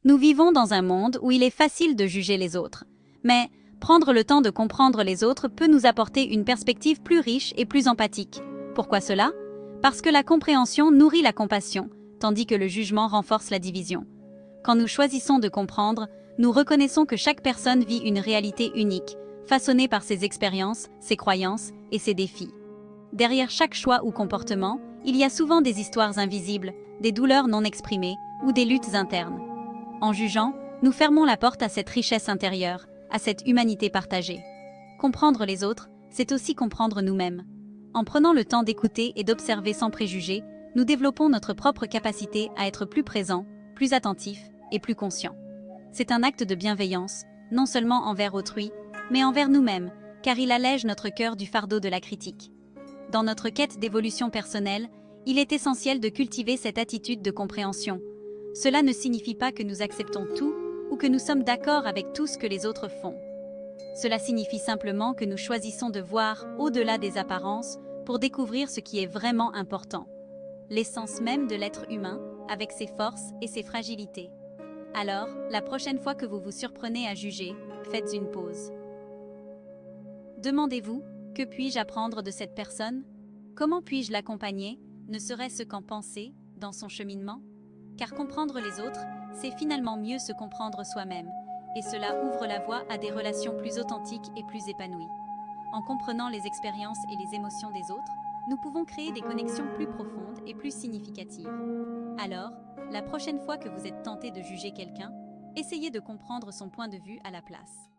Nous vivons dans un monde où il est facile de juger les autres. Mais prendre le temps de comprendre les autres peut nous apporter une perspective plus riche et plus empathique. Pourquoi cela? Parce que la compréhension nourrit la compassion, tandis que le jugement renforce la division. Quand nous choisissons de comprendre, nous reconnaissons que chaque personne vit une réalité unique, façonnée par ses expériences, ses croyances et ses défis. Derrière chaque choix ou comportement, il y a souvent des histoires invisibles, des douleurs non exprimées ou des luttes internes. En jugeant, nous fermons la porte à cette richesse intérieure, à cette humanité partagée. Comprendre les autres, c'est aussi comprendre nous-mêmes. En prenant le temps d'écouter et d'observer sans préjugés, nous développons notre propre capacité à être plus présents, plus attentifs et plus conscients. C'est un acte de bienveillance, non seulement envers autrui, mais envers nous-mêmes, car il allège notre cœur du fardeau de la critique. Dans notre quête d'évolution personnelle, il est essentiel de cultiver cette attitude de compréhension. Cela ne signifie pas que nous acceptons tout ou que nous sommes d'accord avec tout ce que les autres font. Cela signifie simplement que nous choisissons de voir au-delà des apparences pour découvrir ce qui est vraiment important, l'essence même de l'être humain, avec ses forces et ses fragilités. Alors, la prochaine fois que vous vous surprenez à juger, faites une pause. Demandez-vous, que puis-je apprendre de cette personne? Comment puis-je l'accompagner, ne serait-ce qu'en pensée, dans son cheminement? Car comprendre les autres, c'est finalement mieux se comprendre soi-même, et cela ouvre la voie à des relations plus authentiques et plus épanouies. En comprenant les expériences et les émotions des autres, nous pouvons créer des connexions plus profondes et plus significatives. Alors, la prochaine fois que vous êtes tenté de juger quelqu'un, essayez de comprendre son point de vue à la place.